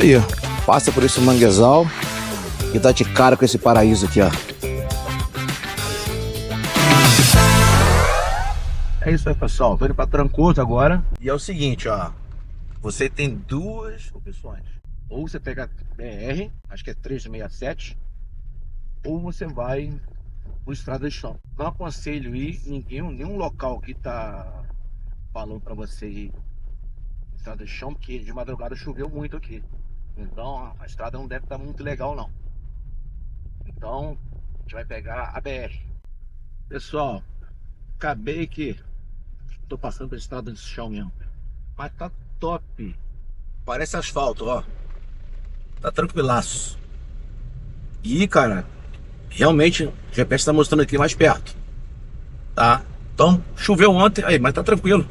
aí, ó. Passa por esse manguezal e dá de cara com esse paraíso aqui, ó. É isso aí, pessoal. Tô indo pra Trancoso agora. E é o seguinte, ó. Você tem duas opções. Ou você pega BR, acho que é 367, ou você vai por estrada de chão. Não aconselho ir em nenhum local que tá falando pra você ir estrada de chão, porque de madrugada choveu muito aqui. Então a estrada não deve estar muito legal, não. Então a gente vai pegar a BR. Pessoal, acabei que tô passando pela estrada de chão mesmo. Mas tá top. Parece asfalto, ó. Tá tranquilaço. E, cara, realmente o GPS tá mostrando aqui mais perto. Tá? Então, choveu ontem, aí, mas tá tranquilo.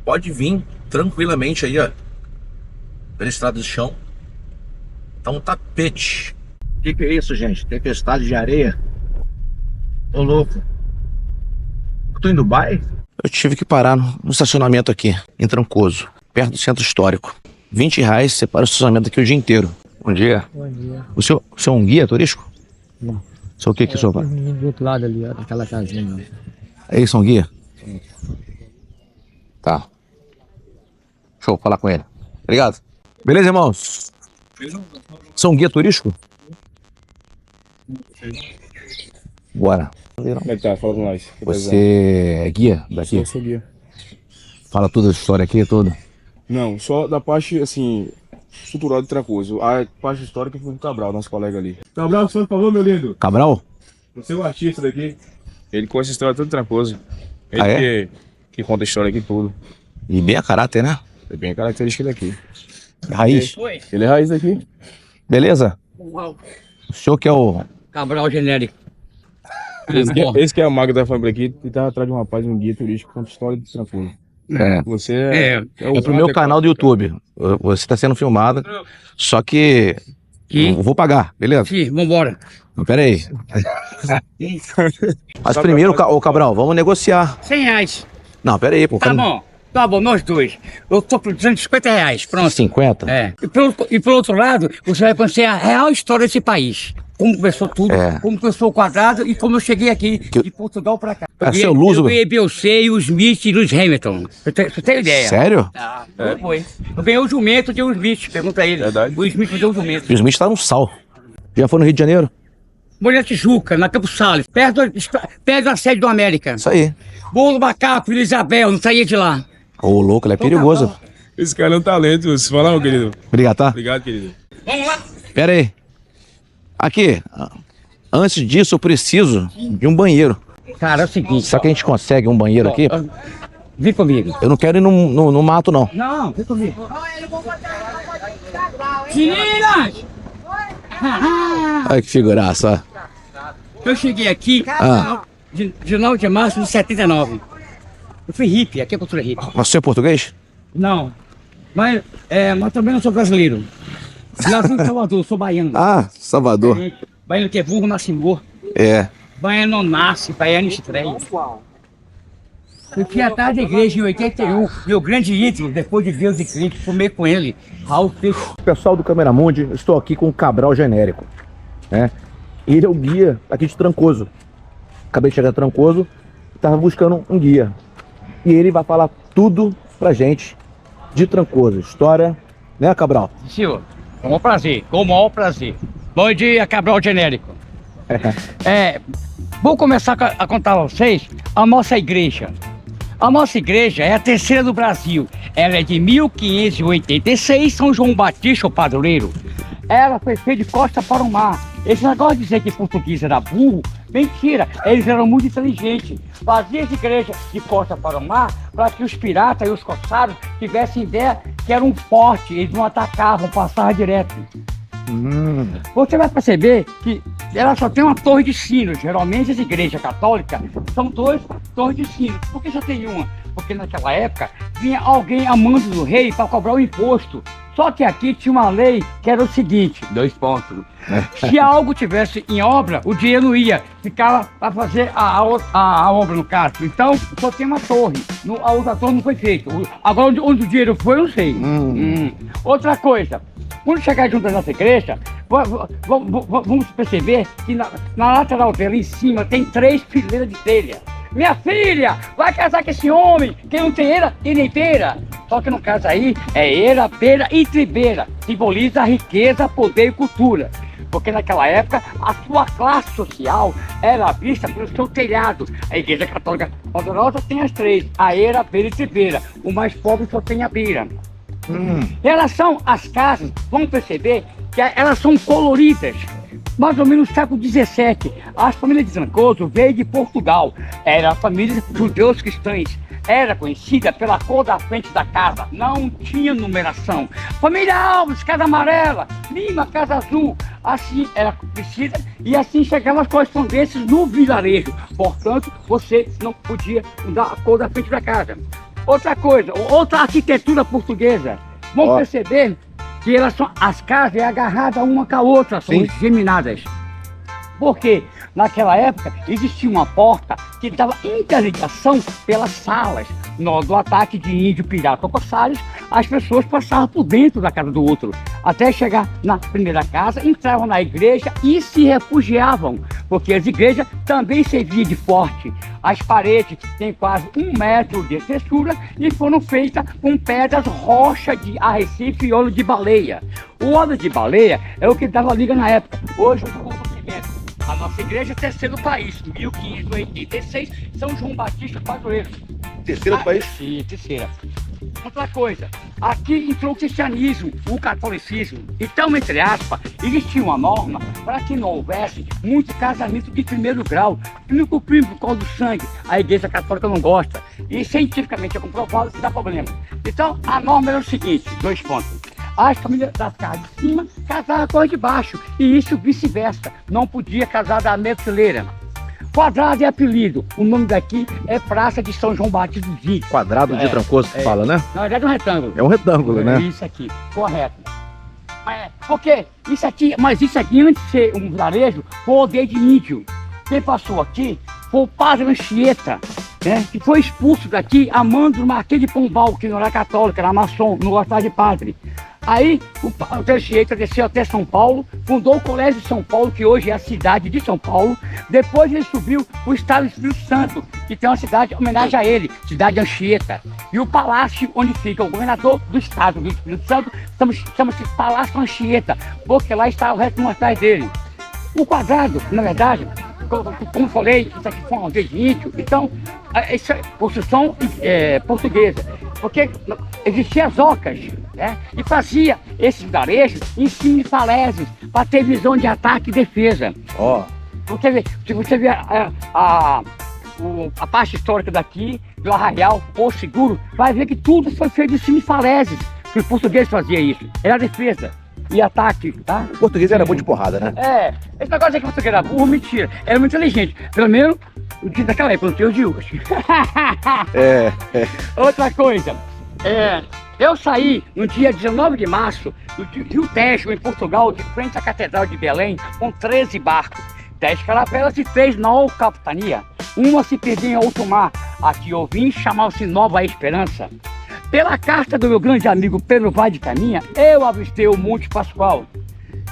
Pode vir tranquilamente aí, ó. Pela estrada de chão. Tá um tapete. O que é isso, gente? Tempestade de areia? Ô, louco. Eu tô em Dubai? Eu tive que parar no estacionamento aqui, em Trancoso, perto do centro histórico. R$20 você para o estacionamento aqui o dia inteiro. Bom dia. Bom dia. O senhor é um guia turístico? Não. Sou o que que o senhor faz? Do outro lado ali, ó, daquela casinha. É isso, um guia? Tá. Show, falar com ele. Obrigado. Beleza, irmãos? São um guia turístico? Bora. Como é que tá? Fala com nós. Você é guia daqui? Sou guia. Fala toda a história aqui, toda? Não, só da parte, assim, estrutural de Trancoso. A parte histórica foi com o Cabral, nosso colega ali. Cabral, por favor, meu lindo. Cabral? Você é o artista daqui. Ele conhece a história toda de Trancoso. Ele Ah, é? que conta a história aqui tudo. E bem a caráter, né? É bem característica daqui. Raiz. Oi. Ele é raiz daqui. Beleza? Uau. O senhor que é o... Cabral genérico. Esse que é a maga da família aqui e tá atrás de um rapaz, um guia turístico, conta a história de Trancoso. É. Você É pro meu canal do YouTube. Você tá sendo filmado. Só que... Eu vou pagar, beleza? Sim, vambora. Não, pera aí. Mas primeiro, ô Cabral, vamos negociar. R$100. Não, pera aí, pô. Tá bom, nós dois. Eu tô por R$250, pronto. 50? É. E pelo outro lado, você vai conhecer a real história desse país. Como começou tudo, como começou o quadrado e como eu cheguei aqui de Portugal pra cá. É seu Luso? Eu ganhei Beyoncé, o Smith e o Lewis Hamilton. Você tem ideia? Sério? Ah, foi. Eu ganhei o jumento de um Smith, pergunta a ele. Verdade. O Smith me deu o jumento. O Smith tá no sal. Já foi no Rio de Janeiro? Mulher Tijuca, na Campos Salles, perto da sede do América. Isso aí. Bolo Macaco, Vila Isabel, não saía de lá. Ô, louco, ele é perigoso. Esse cara é um talento. Se falar, meu querido. Obrigado, tá? Obrigado, querido. Vamos lá. Pera aí. Aqui, antes disso eu preciso de um banheiro. Cara, é o seguinte. Será que a gente consegue um banheiro aqui? Vem comigo. Eu não quero ir no mato, não. Não, vem comigo. Meninas! Olha que figuraça, ó. Eu cheguei aqui de 9 de março de 79. Eu fui hippie, aqui é cultura hippie. Mas você é português? Não, mas também não sou brasileiro. Nasci em Salvador, sou baiano. Ah, Salvador. Baiano que é burro, nasce morto. É. Baiano não nasce, baiano estreia. Eu fui atrás da igreja em 81, meu grande ídolo, depois de Deus e Cristo, fumei com ele, Raul Peixe. Pessoal do Cameramundi, eu estou aqui com o Cabral Genérico, né? Ele é o guia aqui de Trancoso. Acabei de chegar a Trancoso, estava buscando um guia. E ele vai falar tudo pra gente de Trancoso. História, né, Cabral? Senhor, com o maior prazer, com o maior prazer. Bom dia, Cabral Genérico. Vou começar a contar a vocês a nossa igreja. A nossa igreja é a terceira do Brasil. Ela é de 1586, São João Batista, o padroeiro. Ela foi feita de costa para o mar. Esse negócio de dizer que português era burro, mentira, eles eram muito inteligentes. Faziam essa igreja de costa para o mar para que os piratas e os corsários tivessem ideia que era um forte, eles não atacavam, passavam direto. Você vai perceber que ela só tem uma torre de sinos. Geralmente as igrejas católicas são duas torres de sinos. Por que só tem uma? Porque naquela época vinha alguém a mando do rei para cobrar o imposto. Só que aqui tinha uma lei que era o seguinte, 2 pontos. Se algo tivesse em obra, o dinheiro não ia, ficava para fazer a obra no caso. Então só tem uma torre, a outra torre não foi feita. Agora onde o dinheiro foi, eu não sei. Outra coisa, Quando chegar junto à nossa igreja, vamos perceber que na lateral dela, em cima, tem 3 fileiras de telha. Minha filha, vai casar com esse homem, que não tem eira e nem beira. Só que no caso aí, é eira, beira e tribeira. Simboliza a riqueza, poder e cultura. Porque naquela época, a sua classe social era vista pelo seu telhado. A Igreja Católica Poderosa tem as 3, a eira, beira e tribeira. O mais pobre só tem a beira. Em relação às casas, vamos perceber que elas são coloridas. Mais ou menos no século XVII, a família de Trancoso veio de Portugal. Era a família de judeus cristãos. Era conhecida pela cor da frente da casa, não tinha numeração. Família Alves, casa amarela, Lima, casa azul. Assim era conhecida e assim chegavam as correspondências no vilarejo. Portanto, você não podia mudar a cor da frente da casa. Outra coisa, outra arquitetura portuguesa. Vamos perceber que as casas é agarradas uma com a outra, são geminadas. Porque naquela época existia uma porta que dava interligação pelas salas. Do ataque de índio, pirata ou corsários, as pessoas passavam por dentro da casa do outro. Até chegar na primeira casa, entravam na igreja e se refugiavam. Porque as igrejas também serviam de forte. As paredes têm quase 1 metro de espessura e foram feitas com pedras rocha de arrecife e óleo de baleia. O óleo de baleia é o que dava liga na época. Hoje a nossa igreja é terceiro país, 1586, São João Batista Padroeiro. Terceiro país? Sim, terceira. Outra coisa, aqui entrou o cristianismo, o catolicismo. Então, entre aspas, existia uma norma para que não houvesse muito casamento de primeiro grau. Único primo por causa do sangue, a igreja católica não gosta. E cientificamente é comprovado que dá problema. Então, a norma era o seguinte, 2 pontos. As famílias das casas de cima casavam com as de baixo, e isso vice-versa. Não podia casar da mesma fileira. Quadrado é apelido. O nome daqui é Praça de São João Batista dos Índios. Quadrado de Trancoso que fala, né? Na verdade é um retângulo. É um retângulo, né? Isso aqui, correto. Porque isso aqui antes de ser um vilarejo, foi o aldeia de índio. Quem passou aqui foi o Padre Anchieta, né? Que foi expulso daqui a mando do Marquês de Pombal, que não era católico, era maçom, não gostava de padre. Aí o Anchieta desceu até São Paulo, fundou o Colégio de São Paulo, que hoje é a cidade de São Paulo. Depois ele subiu o estado do Espírito Santo, que tem uma cidade em homenagem a ele, cidade Anchieta. E o palácio onde fica o governador do estado do Espírito Santo chama-se Palácio Anchieta, porque lá está o resto dos mortais dele. O quadrado, na verdade, como falei, isso aqui foi uma aldeia de índio, então, isso é construção portuguesa, porque existiam as ocas, né? E fazia esses vilarejos em cima de falésias, para ter visão de ataque e defesa. Se você ver a parte histórica daqui, do Arraial, Porto Seguro, vai ver que tudo foi feito em cima de falésias, que os portugueses faziam isso, era defesa e ataque, tá? O português era bom de porrada, né? Esse negócio de que o português era burro, mentira. Era muito inteligente. Pelo menos daquela época, não tem os de hoje. Outra coisa, eu saí no dia 19 de março do Rio Tejo, em Portugal, de frente à Catedral de Belém, com 13 barcos, 10 caravelas e 3 na capitania. Uma se perdeu em alto mar. Aqui eu vim, chamava-se Nova Esperança. Pela carta do meu grande amigo Pedro Vaz de Caminha, eu avistei o Monte Pascoal.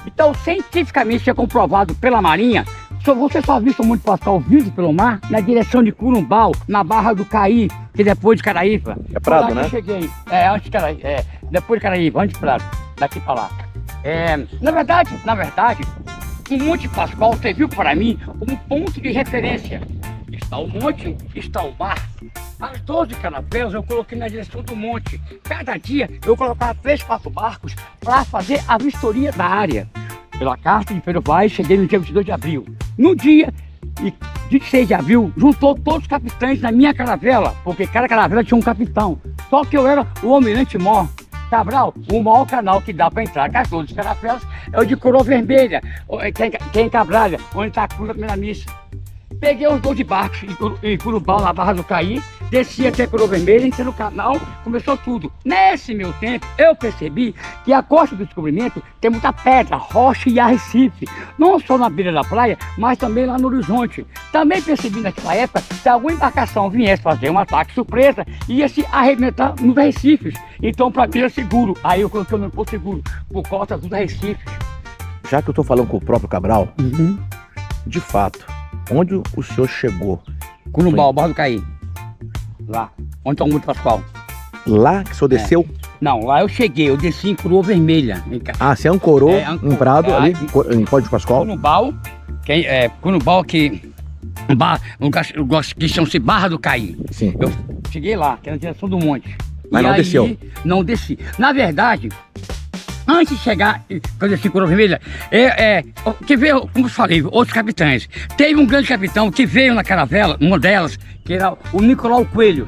Então, cientificamente é comprovado pela Marinha, você só avista o Monte Pascoal vindo pelo mar na direção de Curumbau, na Barra do Caí, que é depois de Caraíva. É Prado, né? Eu cheguei, antes de Caraíva, depois de Caraíva, antes de Prado, daqui para lá. Na verdade, o Monte Pascoal serviu para mim como ponto de referência. Está o monte, está o mar. As 12 caravelas eu coloquei na direção do monte. Cada dia eu colocava 3, 4 barcos para fazer a vistoria da área. Pela carta de Pedro Vaz, cheguei no dia 22 de abril. No dia 26 de abril, juntou todos os capitães na minha caravela, porque cada caravela tinha um capitão. Só que eu era o almirante mor. Cabral, o maior canal que dá para entrar com as 12 caravelas é o de Coroa Vermelha, que é em Cabralha, onde está a cruz da primeira missa. peguei os 12 barcos em Curumbau, na Barra do Caí, desci até Coroa Vermelha, entrei no canal, começou tudo. Nesse meu tempo, eu percebi que a Costa do Descobrimento tem muita pedra, rocha e arrecife. Não só na beira da praia, mas também lá no horizonte. Também percebi naquela época que alguma embarcação viesse fazer um ataque surpresa, ia se arrebentar nos arrecifes. Então, para mim, era seguro. Aí eu coloquei o nome Porto Seguro, por causa dos arrecifes. Já que eu tô falando com o próprio Cabral, de fato, onde o senhor chegou? Curumbau, Barra do Caí. Lá, onde está o Muro Pascoal. Lá que o senhor desceu? Não, lá eu cheguei, eu desci em Coroa Vermelha. Ah, você ancorou em Prado, ali, em Código Pascoal? Curumbau, Curumbau um lugar que chama-se Barra do Caí. Sim. Eu cheguei lá, que é na direção do monte. Mas e não aí, desceu? Não desci. Na verdade, antes de chegar, quando eu desci em Coroa Vermelha, que veio, como eu falei, outros capitães. Teve um grande capitão que veio na caravela, uma delas, que era o Nicolau Coelho.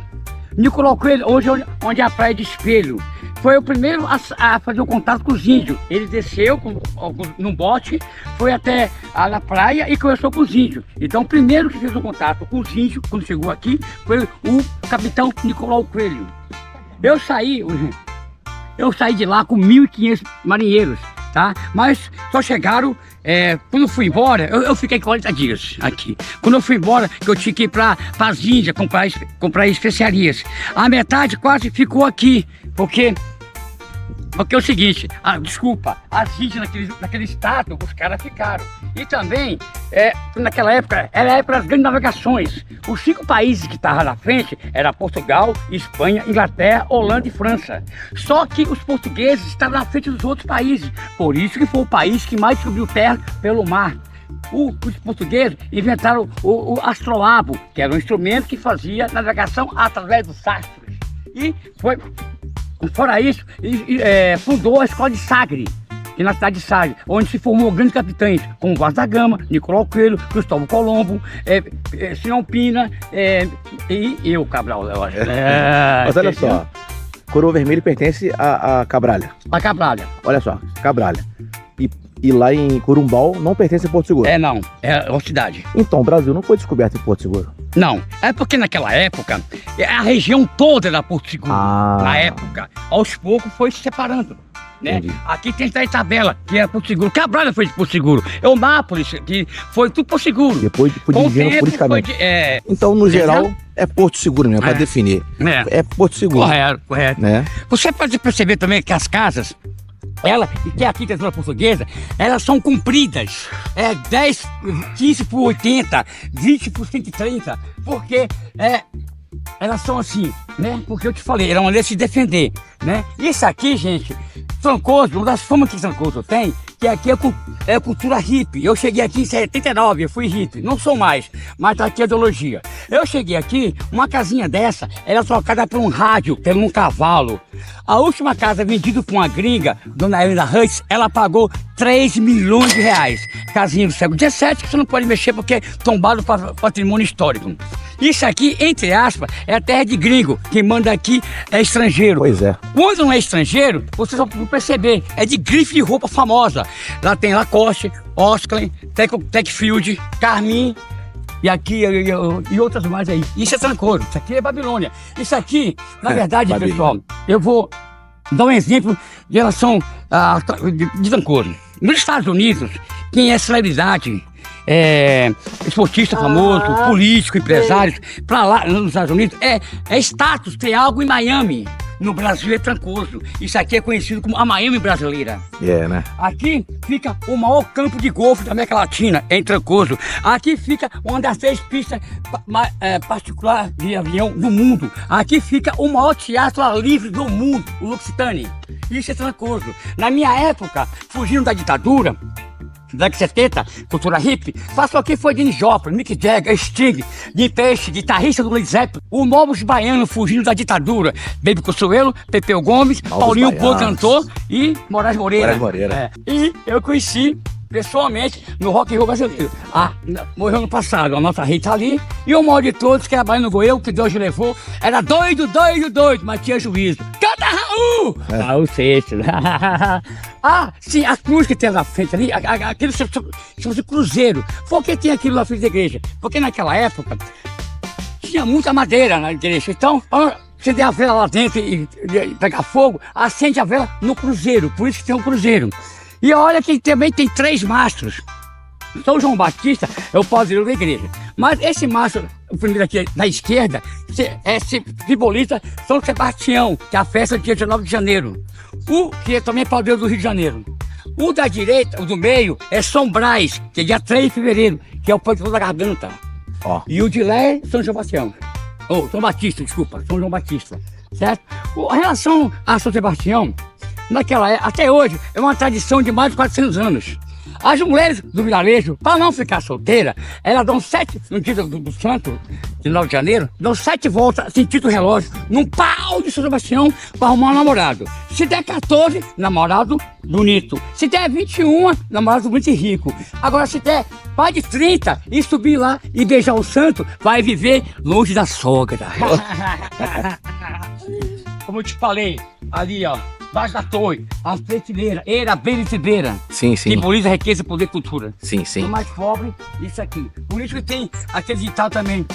Nicolau Coelho, hoje onde é a Praia de Espelho. Foi o primeiro a fazer o contato com os índios. Ele desceu num bote, foi até na praia e conversou com os índios. Então o primeiro que fez o contato com os índios, quando chegou aqui, foi o capitão Nicolau Coelho. Eu saí de lá com 1.500 marinheiros, tá? Mas só chegaram, quando eu fui embora, eu fiquei 40 dias aqui. Quando eu fui embora, que eu tinha que ir para as Índias comprar especiarias. A metade quase ficou aqui, porque é o seguinte, desculpa, as Índias naquele estado, os caras ficaram. E também, naquela época, era a época das grandes navegações. Os 5 países que estavam na frente eram Portugal, Espanha, Inglaterra, Holanda e França. Só que os portugueses estavam na frente dos outros países. Por isso que foi o país que mais descobriu terra pelo mar. Os portugueses inventaram o astrolábio, que era um instrumento que fazia navegação através dos astros. E foi... Fora isso, fundou a escola de Sagre, que na cidade de Sagre, onde se formou grandes capitães, como Vasco da Gama, Nicolau Coelho, Cristóvão Colombo, Simão Pina e eu, Cabral, eu acho. Mas olha só, Coroa Vermelha pertence a Cabralha. A Cabralha. Olha só, Cabralha. E lá em Curumbau não pertence a Porto Seguro. Não, é uma cidade. Então o Brasil não foi descoberto em Porto Seguro? Não, é porque naquela época, a região toda era Porto Seguro. Na época, aos poucos foi se separando. Né? Aqui tem a tabela, que era Porto Seguro. Cabralha foi de Porto Seguro. Eunápolis, que foi tudo Porto Seguro. Depois foi dividindo politicamente. Então, no geral, é Porto Seguro mesmo, para definir. É Porto Seguro. Correto. Né? Você pode perceber também que as casas, que é a arquitetura portuguesa, elas são compridas, 10, 15 por 80, 20 por 130, porque elas são assim, né? Porque eu te falei, era uma maneira de se defender, né? Isso aqui, gente, Trancoso, uma das formas que Trancoso tem, que aqui é cultura hippie. Eu cheguei aqui em 79, eu fui hippie, não sou mais, mas tá aqui a ideologia. Eu cheguei aqui, uma casinha dessa, era trocada por um rádio, por um cavalo. A última casa vendida por uma gringa, Dona Helena Hutz, ela pagou 3 milhões de reais. Casinha do século XVII, que você não pode mexer porque é tombado para patrimônio histórico. Isso aqui, entre aspas, é a terra de gringo. Quem manda aqui é estrangeiro. Pois é. Quando não é estrangeiro, você só pode perceber. É de grife de roupa famosa. Lá tem Lacoste, Osklen, Techfield, Carmin. E aqui, e outras mais aí. Isso é Trancoso, isso aqui é Babilônia. Isso aqui, na verdade, pessoal, eu vou dar um exemplo de relação de Trancoso. Nos Estados Unidos, quem é celebridade, esportista famoso, político, empresário, pra lá, nos Estados Unidos, é status, tem algo em Miami. No Brasil é Trancoso. Isso aqui é conhecido como a Miami brasileira. Né? Aqui fica o maior campo de golfe da América Latina, em Trancoso. Aqui fica uma das 6 pistas particulares de avião do mundo. Aqui fica o maior teatro ar livre do mundo, o Lusitânia. Isso é Trancoso. Na minha época, fugindo da ditadura, década de 70, cultura hippie, passou aqui foi Janis Joplin, Mick Jagger, Sting, Jim Peixe, guitarrista do Led Zeppelin, o Novos Baianos fugindo da ditadura, Baby Consuelo, Pepeu Gomes, Paulinho Pô cantor e Moraes Moreira. E eu conheci pessoalmente no Rock and Roll brasileiro. Morreu ano passado, a nossa Rita ali, e o maior de todos, que era Baiano Goião, que Deus levou, era doido, mas tinha juízo. Canta, Raul! O sexto. Sim, a cruz que tem na frente ali, aquele chama-se cruzeiro. Por que tem aquilo na frente da igreja? Porque naquela época tinha muita madeira na igreja. Então, para acender a vela lá dentro e pegar fogo, acende a vela no cruzeiro. Por isso que tem um cruzeiro. E olha que também tem 3 mastros. São João Batista é o padroeiro da igreja. Mas esse mastro, o primeiro aqui da esquerda, simboliza São Sebastião, que é a festa do dia 19 de janeiro. O que é também padroeiro do Rio de Janeiro. O da direita, o do meio, é São Brás, que é dia 3 de fevereiro, que é o padroeiro da garganta. E o de lá é São Sebastião. São Batista, desculpa, São João Batista. Certo? A relação a São Sebastião, naquela época, até hoje, é uma tradição de mais de 400 anos. As mulheres do vilarejo, para não ficar solteira, elas dão 7, no dia do santo, de 9 de janeiro, dão 7 voltas, sentido o relógio, num pau de São Sebastião para arrumar um namorado. Se der 14, namorado bonito. Se der 21, namorado bonito e rico. Agora, se der mais de 30 e subir lá e beijar o santo, vai viver longe da sogra. Como eu te falei, ali ó, embaixo da torre, a prateleira, beira e beira. Sim. Simboliza riqueza, poder e cultura. Sim. O mais pobre, isso aqui. Por isso que tem aquele ditado também,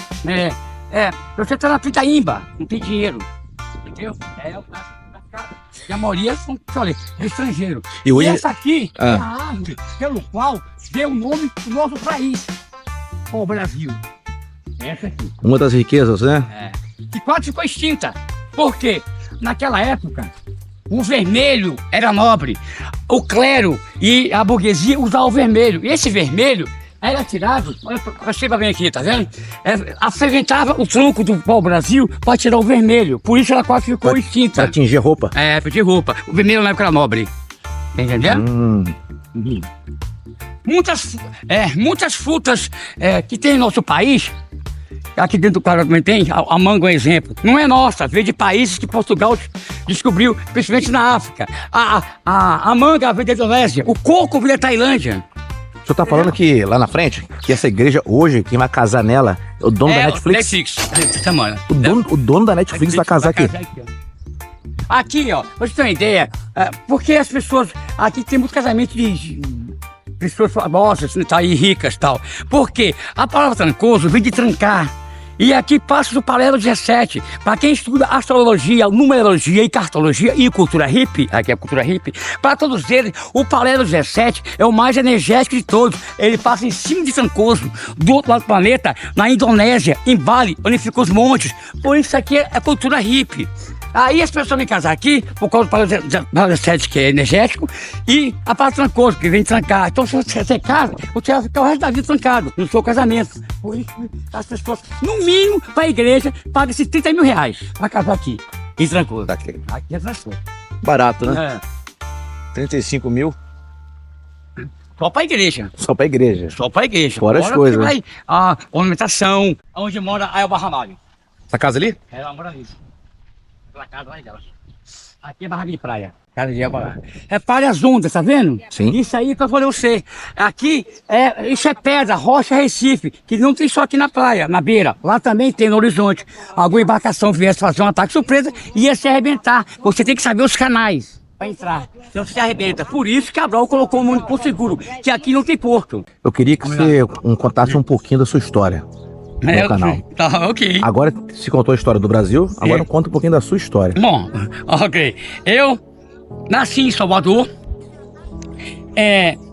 você tá na Pitaímba, não tem dinheiro. Entendeu? E a maioria são, olha, estrangeiro. E hoje... essa aqui é a árvore pelo qual deu o nome do nosso país, o Brasil. Essa aqui. Uma das riquezas, né? Que quase ficou extinta. Por quê? Naquela época, o vermelho era nobre. O clero e a burguesia usavam o vermelho. E esse vermelho era tirado, olha bem aqui, tá vendo? Aferventava o tronco do pau-brasil para tirar o vermelho. Por isso ela quase ficou extinta. Para atingir roupa? Para atingir roupa. O vermelho na época era nobre. Tá entendendo? Muitas frutas que tem no nosso país, aqui dentro do Claro também tem, a manga é um exemplo. Não é nossa, veio de países que Portugal descobriu, principalmente na África. A manga veio da Indonésia, o coco veio da Tailândia. O senhor tá falando que lá na frente, que essa igreja hoje, quem vai casar nela é o dono da Netflix? O dono da Netflix vai casar aqui. Aqui, ó, pra você ter uma ideia, porque as pessoas, aqui tem muito casamento de pessoas famosas e ricas e tal. Porque a palavra trancoso vem de trancar. E aqui passa do paralelo 17. Para quem estuda astrologia, numerologia e cartologia e cultura hippie, aqui é a cultura hippie, para todos eles, o paralelo 17 é o mais energético de todos. Ele passa em cima de Trancoso, do outro lado do planeta, na Indonésia, em Bali, onde ficam os montes. Por isso aqui é cultura hippie. Aí as pessoas vêm casar aqui, por causa do paralelo 17, que é energético, e a palavra trancoso, que vem trancar. Então, se você casa, você vai ficar o resto da vida trancado no seu casamento. Por isso, as pessoas, no mínimo, para a igreja, pagam esses 30 mil reais para casar aqui, em Trancoso. Aqui é Trancoso. Barato, né? 35 mil? Só para a igreja. Só para a igreja. Só para a igreja. Fora as coisas, né? A ornamentação, onde mora a Elba Ramalho. Essa casa ali? Ela mora ali. Aquela casa lá dela. Aqui é barraca de praia. Casa de água. É várias ondas, tá vendo? Sim. Isso aí que eu falei você. Aqui, isso é pedra, rocha, Recife, que não tem só aqui na praia, na beira. Lá também tem no horizonte. Alguma embarcação viesse fazer um ataque surpresa, ia se arrebentar. Você tem que saber os canais para entrar. Senão você se arrebenta. Por isso que Cabral colocou o nome Porto Seguro, que aqui não tem porto. Eu queria que você contasse um pouquinho da sua história. No canal. Tá, ok. Agora se contou a história do Brasil, agora conta um pouquinho da sua história. Bom, ok. Eu nasci em Salvador.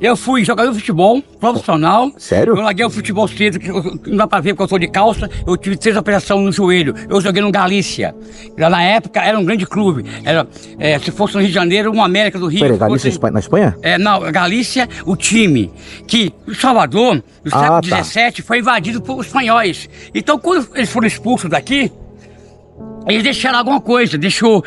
Eu fui jogador de futebol profissional. Sério? Eu larguei o futebol cedo, que não dá pra ver porque eu sou de calça. Eu tive 3 operações no joelho. Eu joguei no Galícia. Na época era um grande clube. Era, se fosse no Rio de Janeiro, uma América do Rio. Peraí, Galícia na Espanha? Não, Galícia, o time. Que Salvador, no século XVII, foi invadido por espanhóis. Então, quando eles foram expulsos daqui, eles deixaram alguma coisa, deixou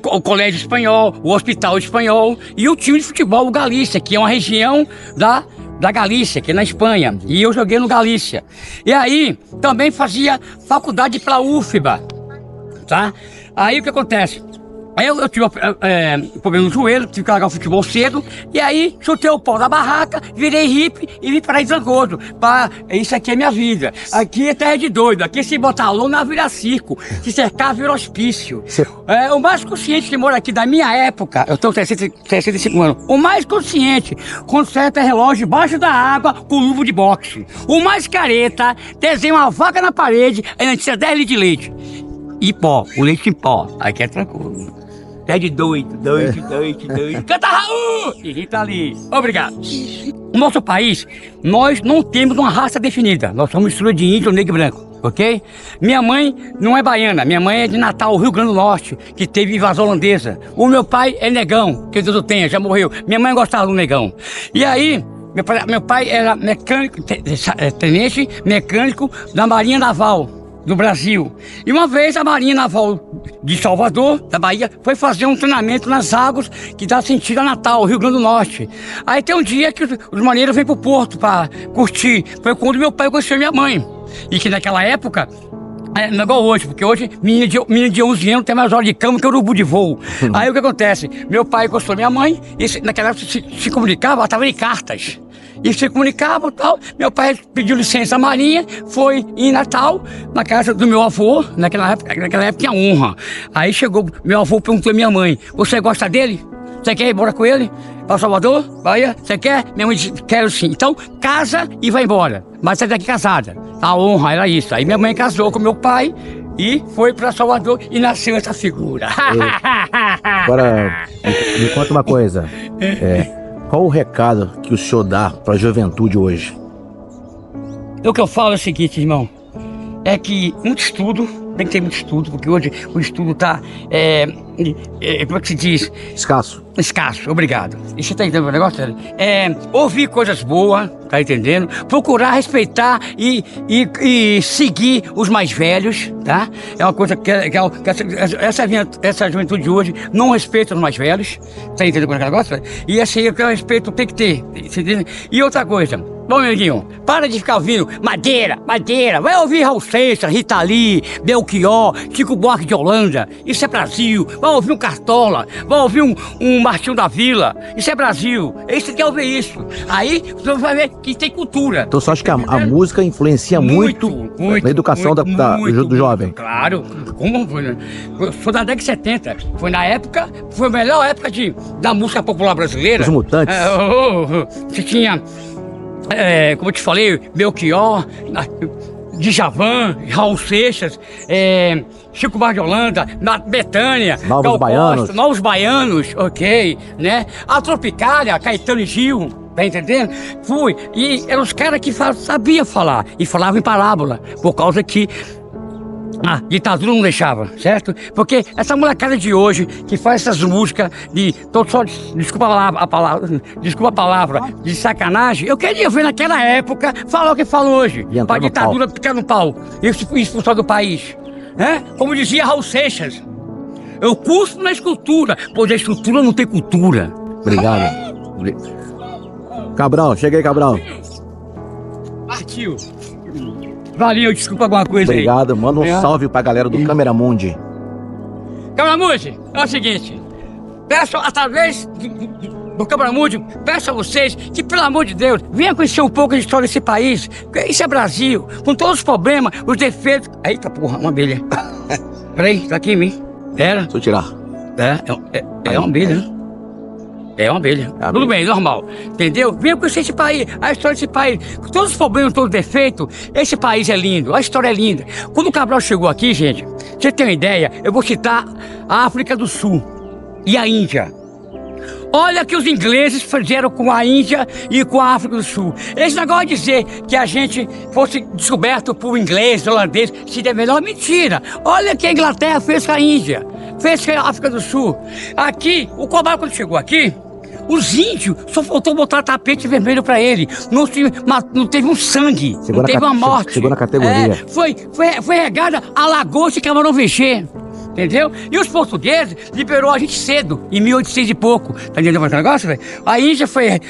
o colégio espanhol, o hospital espanhol e o time de futebol, o Galícia, que é uma região da Galícia, que é na Espanha. E eu joguei no Galícia. E aí, também fazia faculdade para UFBA, tá? Aí o que acontece? Aí eu tive problema no joelho, tive que largar o futebol cedo, e aí chutei o pau da barraca, virei hippie e vim para Trancoso. Isso aqui é minha vida. Aqui é terra de doido, aqui se botar aluno vira circo, se cercar vira hospício. O mais consciente que mora aqui da minha época, eu tenho 65 anos, o mais consciente conserta relógio debaixo da água com luva de boxe. O mais careta desenha uma vaca na parede, ainda tinha 10 litros de leite. E pó, o leite em pó, aqui é Trancoso. É de doido. Canta Raul! E tá ali. Obrigado. No nosso país, nós não temos uma raça definida. Nós somos mistura de índio, negro e branco, ok? Minha mãe não é baiana, minha mãe é de Natal, Rio Grande do Norte, que teve invasão holandesa. O meu pai é negão, que Deus o tenha, já morreu. Minha mãe gostava do negão. E aí, meu pai era mecânico, tenente mecânico da Marinha Naval do Brasil. E uma vez a Marinha Naval de Salvador, da Bahia, foi fazer um treinamento nas águas que dá sentido a Natal, Rio Grande do Norte. Aí tem um dia que os marinheiros vêm pro porto para curtir. Foi quando meu pai conheceu minha mãe. E que naquela época, não é igual hoje, porque hoje menina de 11 anos tem mais hora de cama que urubu de voo. Aí o que acontece? Meu pai gostou minha mãe, e naquela época se comunicava, ela estava em cartas. E se comunicavam e tal. Meu pai pediu licença à Marinha, foi em Natal, na casa do meu avô, naquela época tinha honra. Aí chegou, meu avô perguntou à minha mãe, você gosta dele? Você quer ir embora com ele? Para Salvador? Bahia? Você quer? Minha mãe disse, quero sim. Então, casa e vai embora. Mas sai daqui casada. A honra era isso. Aí minha mãe casou com meu pai e foi para Salvador e nasceu essa figura. Agora, me conta uma coisa. Qual o recado que o senhor dá para a juventude hoje? O que eu falo é o seguinte, irmão. É que muito estudo, tem que ter muito estudo, porque hoje o estudo está, como é que se diz? Escasso. Escasso, obrigado. E você tá entendendo o negócio? Ouvir coisas boas, tá entendendo? Procurar respeitar e seguir os mais velhos, tá? É uma coisa que essa juventude de hoje não respeita os mais velhos, tá entendendo o negócio? E esse respeito tem que ter, entendeu? E outra coisa, bom, meu amiguinho, para de ficar ouvindo Madeira, vai ouvir Raul Seixas, Rita Lee, Belchior, Chico Buarque de Holanda, isso é Brasil. Vai ouvir um Cartola, vai ouvir um Martinho da Vila, isso é Brasil. Você quer ouvir isso. Aí você vai ver que tem cultura. Então você acha que a música influencia muito na educação do jovem? Claro, como foi, né? Foi da década de 70, foi na época, foi a melhor época da música popular brasileira. Os Mutantes. Você tinha, como eu te falei, Belchior, Djavan, Raul Seixas, Chico Buarque de Holanda, Bethânia, Novos Baianos, ok, né? A Tropicália, Caetano e Gil, tá entendendo? E eram os caras que sabiam falar, e falavam em parábola, por causa que a ditadura não deixava, certo? Porque essa molecada de hoje que faz essas músicas desculpa a palavra, de sacanagem, eu queria ver naquela época falar o que fala hoje, pra ditadura ficar no pau e expulsar do país, né? Como dizia Raul Seixas, eu curso na escultura, pois a escultura não tem cultura. Obrigado. Cabral, chega aí, Cabral. Partiu. Valeu, desculpa alguma coisa. Obrigado, aí. Manda um salve pra galera do Cameramundi. Cameramundi, é o seguinte, peço através do Cameramundi, peço a vocês que, pelo amor de Deus, venham conhecer um pouco a história desse país. Isso é Brasil, com todos os problemas, os defeitos. Eita porra, uma abelha. Peraí, tá aqui em mim. Deixa eu tirar. É uma abelha, né? É uma abelha. Tudo bem, normal. Entendeu? Venha conhecer esse país, a história desse país. Com todos os problemas, todos os defeitos, esse país é lindo, a história é linda. Quando o Cabral chegou aqui, gente, você tem uma ideia, eu vou citar a África do Sul e a Índia. Olha que os ingleses fizeram com a Índia e com a África do Sul. Esse negócio de dizer que a gente fosse descoberto por inglês, holandês, se der melhor, mentira. Olha que a Inglaterra fez com a Índia, fez com a África do Sul. Aqui, o Cabral quando chegou aqui, os índios, só faltou botar tapete vermelho pra ele. Não teve um sangue, não teve uma morte. Chegou na categoria. Foi regada a lagoa de Camarão Vexê. Entendeu? E os portugueses liberou a gente cedo, em 1800 e pouco. Tá entendendo o negócio, velho? A Índia foi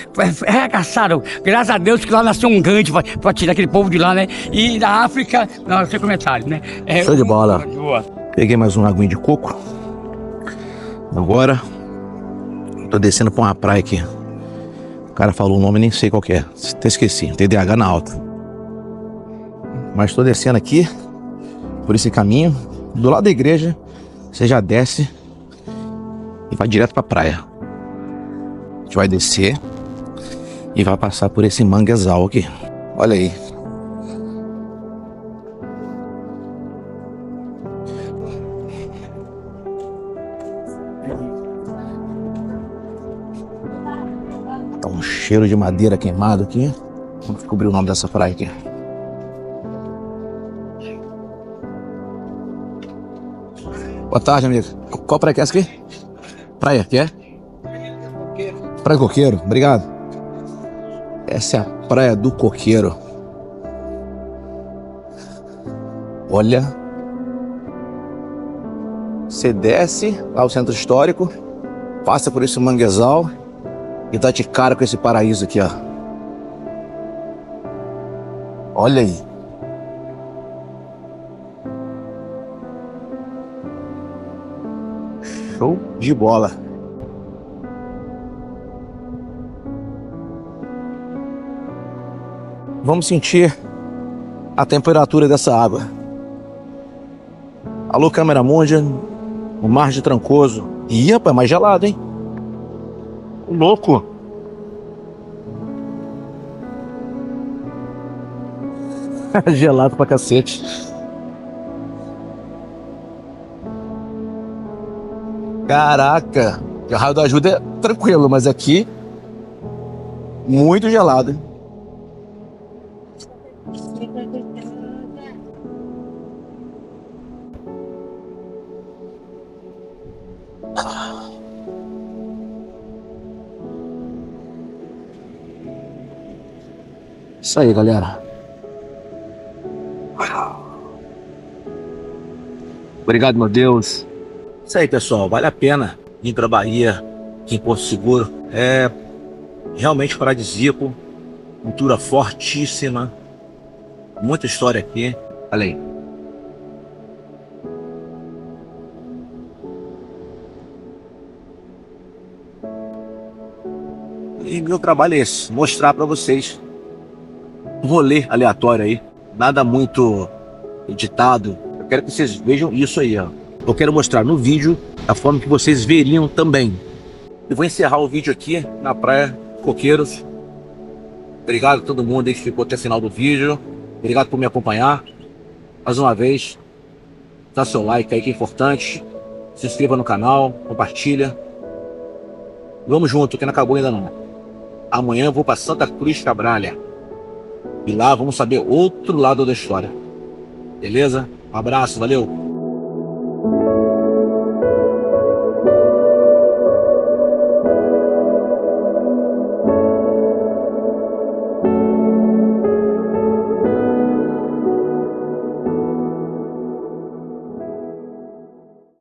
arregaçada. Graças a Deus que lá nasceu um grande pra tirar aquele povo de lá, né? E da África, não tem comentário, né? Show de bola. Peguei mais uma aguinha de coco. Agora, tô descendo pra uma praia aqui. O cara falou o nome, nem sei qual que é. Até esqueci. TDAH na alta. Mas tô descendo aqui, por esse caminho. Do lado da igreja, você já desce e vai direto pra praia. A gente vai descer e vai passar por esse manguezal aqui. Olha aí. Tá um cheiro de madeira queimado aqui. Vamos descobrir o nome dessa praia aqui. Boa tarde, amigo. Qual praia que é essa aqui? Praia, que é? Praia do Coqueiro, obrigado. Essa é a Praia do Coqueiro. Olha. Você desce ao centro histórico, passa por esse manguezal e dá de cara com esse paraíso aqui, ó. Olha aí. Show de bola. Vamos sentir a temperatura dessa água. Alô, câmera mundia, o mar de Trancoso. Ih, rapaz, mais gelado, hein? Louco. Gelado pra cacete. Caraca, o raio da ajuda é tranquilo, mas aqui muito gelado, hein? Isso aí, galera. Obrigado, meu Deus. Isso aí, pessoal, vale a pena vir para Bahia, aqui em Porto Seguro. É realmente paradisíaco, cultura fortíssima, muita história aqui. Olha aí. E meu trabalho é esse, mostrar para vocês um rolê aleatório aí, nada muito editado. Eu quero que vocês vejam isso aí, ó. Eu quero mostrar no vídeo a forma que vocês veriam também. Eu vou encerrar o vídeo aqui na Praia Coqueiros. Obrigado a todo mundo aí que ficou até o final do vídeo. Obrigado por me acompanhar. Mais uma vez, dá seu like aí que é importante. Se inscreva no canal, compartilha. Vamos junto, que não acabou ainda não. Amanhã eu vou para Santa Cruz Cabralha. E lá vamos saber outro lado da história. Beleza? Um abraço, valeu!